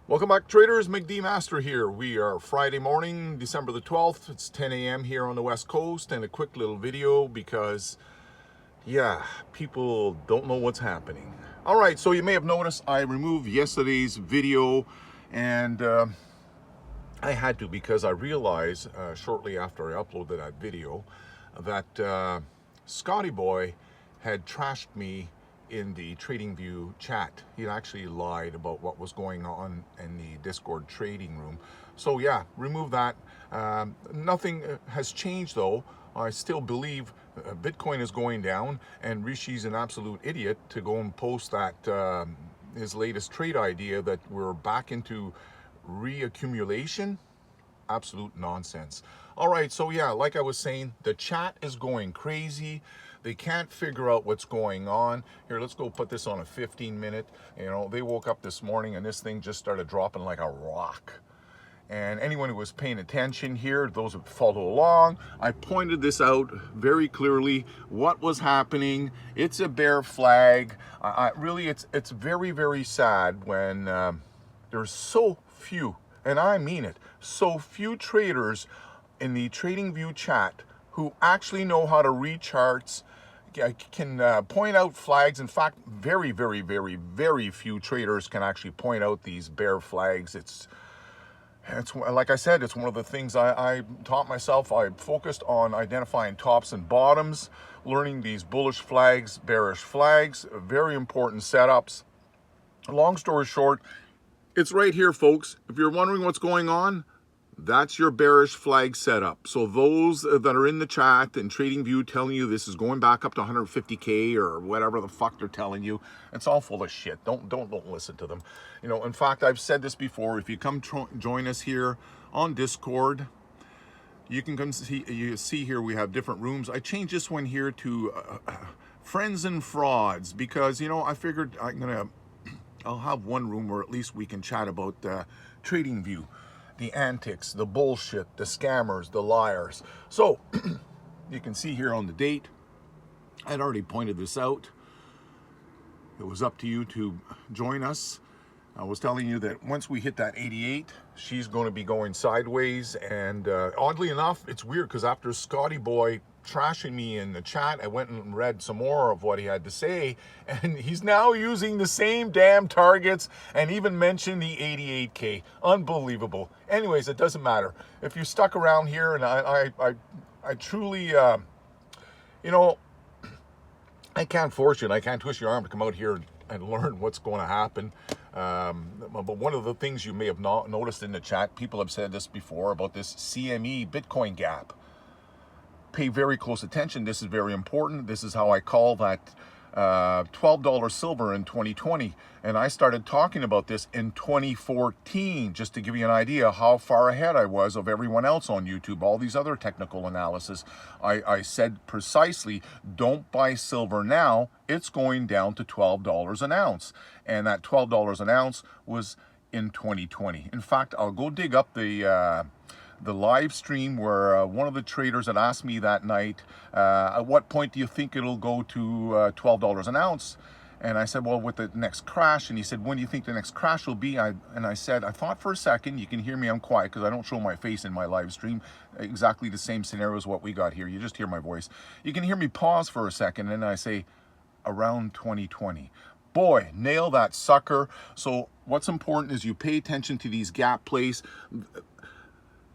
Welcome back, traders. McD Master here. We are Friday morning, December the 12th. It's 10 a.m. here on the West Coast, and a quick little video because, yeah, people don't know what's happening. All right, so you may have noticed I removed yesterday's video, and I had to because I realized shortly after I uploaded that video that Scotty Boy had trashed me in the TradingView chat. He actually lied about what was going on in the Discord trading room. So yeah, remove that. Nothing has changed though. I still believe Bitcoin is going down, and Rishi's an absolute idiot to go and post that his latest trade idea that we're back into reaccumulation. Absolute nonsense. All right, so yeah, like I was saying, the chat is going crazy. They can't figure out what's going on. Here, let's go put this on a 15-minute. You know, they woke up this morning and this thing just started dropping like a rock. And anyone who was paying attention here, those who follow along, I pointed this out very clearly, what was happening. It's a bear flag. Really, it's very, very sad when there's so few, and I mean it, so few traders in the TradingView chat who actually know how to read charts, can point out flags. In fact, very, very, very, very few traders can actually point out these bear flags. It's like I said, it's one of the things I taught myself. I focused on identifying tops and bottoms, learning these bullish flags, bearish flags, very important setups. Long story short, it's right here, folks. If you're wondering what's going on, that's your bearish flag setup. So those that are in the chat and TradingView telling you this is going back up to 150K or whatever the fuck they're telling you, it's all full of shit. Don't listen to them. You know, in fact, I've said this before. If you come join us here on Discord, you can come see. You see here we have different rooms. I changed this one here to friends and frauds because, you know, I figured I'll have one room where at least we can chat about TradingView. The antics, the bullshit, the scammers, the liars. So you can see here on the date, I'd already pointed this out. It was up to you to join us. I was telling you that once we hit that 88, she's going to be going sideways. And oddly enough, it's weird because after Scotty Boy trashing me in the chat, I went and read some more of what he had to say, and he's now using the same damn targets and even mentioned the 88K. Unbelievable. Anyways, it doesn't matter. If you're stuck around here, and I truly, you know, I can't force you and I can't twist your arm to come out here and learn what's going to happen. But one of the things you may have not noticed in the chat, people have said this before about this CME Bitcoin gap. Pay very close attention. This is very important. This is how I call that $12 silver in 2020. And I started talking about this in 2014, just to give you an idea how far ahead I was of everyone else on YouTube, all these other technical analysis. I said precisely, don't buy silver now. It's going down to $12 an ounce. And that $12 an ounce was in 2020. In fact, I'll go dig up the live stream where one of the traders had asked me that night, at what point do you think it'll go to $12 an ounce? And I said, well, with the next crash. And he said, when do you think the next crash will be? And I said, I thought for a second. You can hear me, I'm quiet because I don't show my face in my live stream. Exactly the same scenario as what we got here. You just hear my voice. You can hear me pause for a second, and I say, around 2020. Boy, nail that sucker. So what's important is you pay attention to these gap plays.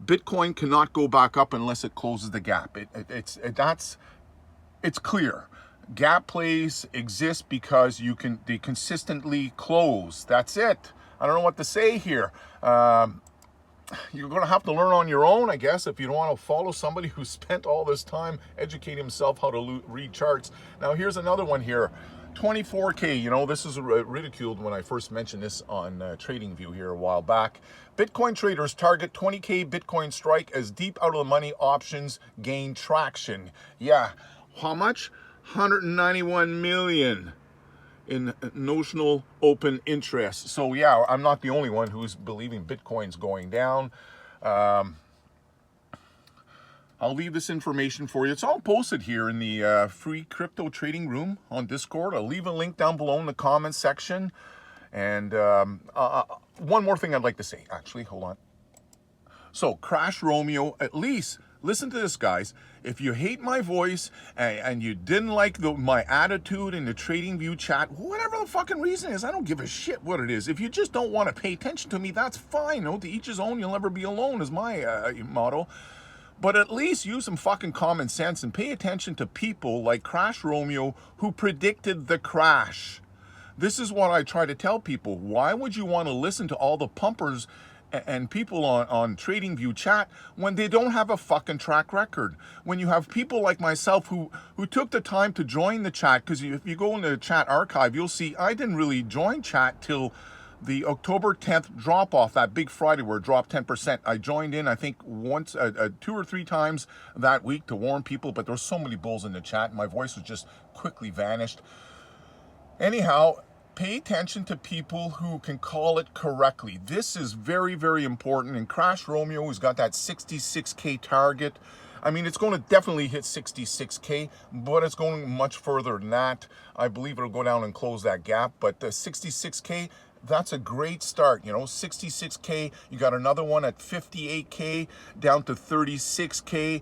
Bitcoin cannot go back up unless it closes the gap. It's clear. Gap plays exist because they consistently close. That's it. I don't know what to say here. You're going to have to learn on your own, I guess, if you don't want to follow somebody who spent all this time educating himself how to read charts. Now, here's another one here. 24K, you know, this is ridiculed when I first mentioned this on TradingView here a while back. Bitcoin traders target 20K Bitcoin strike as deep out of the money options gain traction. Yeah, how much? 191 million in notional open interest. So yeah, I'm not the only one who's believing Bitcoin's going down. I'll leave this information for you. It's all posted here in the free crypto trading room on Discord. I'll leave a link down below in the comments section. And one more thing I'd like to say, actually, hold on. So, Crash Romeo, at least listen to this, guys. If you hate my voice and you didn't like my attitude in the TradingView chat, whatever the fucking reason is, I don't give a shit what it is. If you just don't want to pay attention to me, that's fine. No, to each his own. You'll never be alone is my motto. But at least use some fucking common sense and pay attention to people like Crash Romeo who predicted the crash. This is what I try to tell people. Why would you want to listen to all the pumpers and people on TradingView chat when they don't have a fucking track record? When you have people like myself who took the time to join the chat, because if you go in the chat archive, you'll see I didn't really join chat till the October 10th drop off, that big Friday where it dropped 10%. I joined in, I think, once, 2 or 3 times that week to warn people, but there were so many bulls in the chat, and my voice was just quickly vanished. Anyhow, pay attention to people who can call it correctly. This is very, very important. And Crash Romeo has got that 66K target. I mean, it's going to definitely hit 66K, but it's going much further than that. I believe it'll go down and close that gap. But the 66K, that's a great start. You know, 66K, you got another one at 58K, down to 36K,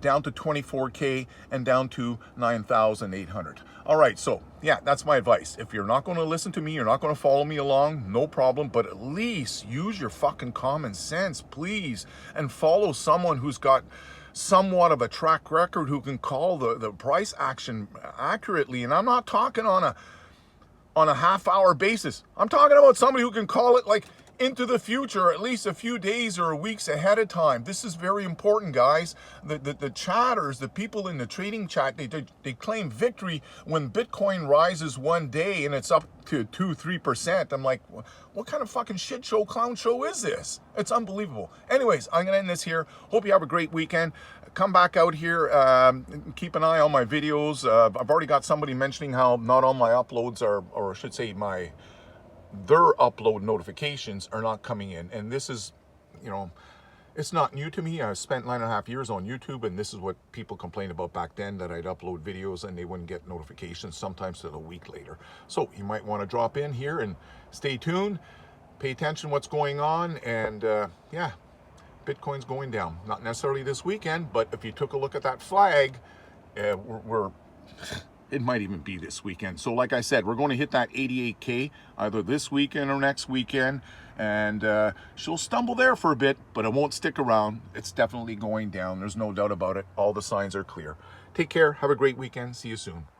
down to 24K, and down to 9,800. All right, so yeah, that's my advice. If you're not going to listen to me, you're not going to follow me along, no problem, but at least use your fucking common sense, please, and follow someone who's got somewhat of a track record, who can call the price action accurately. And I'm not talking on a half-hour basis. I'm talking about somebody who can call it like into the future, at least a few days or weeks ahead of time. This is very important, guys. The chatters, the people in the trading chat, they claim victory when Bitcoin rises one day and it's up to 2-3%. I'm like, what kind of fucking shit show, clown show is this? It's unbelievable. Anyways, I'm gonna end this here. Hope you have a great weekend. Come back out here, keep an eye on my videos. I've already got somebody mentioning how not all my uploads are, or I should say their upload notifications are not coming in. And this is, you know, it's not new to me. I spent 9.5 years on YouTube, and this is what people complained about back then, that I'd upload videos and they wouldn't get notifications, sometimes till a week later. So you might want to drop in here and stay tuned, pay attention what's going on, and yeah, Bitcoin's going down. Not necessarily this weekend, but if you took a look at that flag, it might even be this weekend. So like I said, we're going to hit that 88K either this weekend or next weekend. And she'll stumble there for a bit, but it won't stick around. It's definitely going down. There's no doubt about it. All the signs are clear. Take care. Have a great weekend. See you soon.